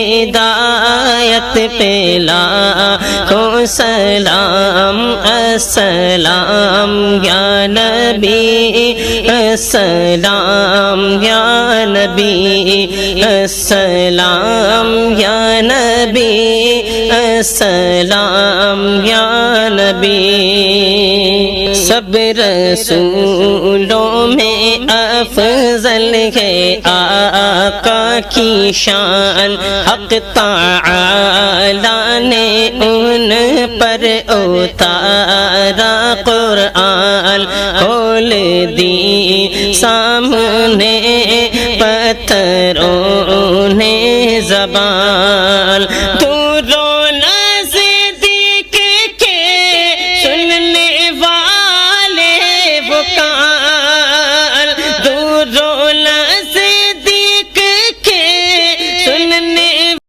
ہدایت پہ لاکھوں سلام السلام یا نبی السلام یا نبی السلام یا نبی السلام یا نبی سب رسولوں میں افضل ہے آقا کی شان حق تعالی نے ان پر اتارا قرآن کھول دی سامنے پتھروں نے زبان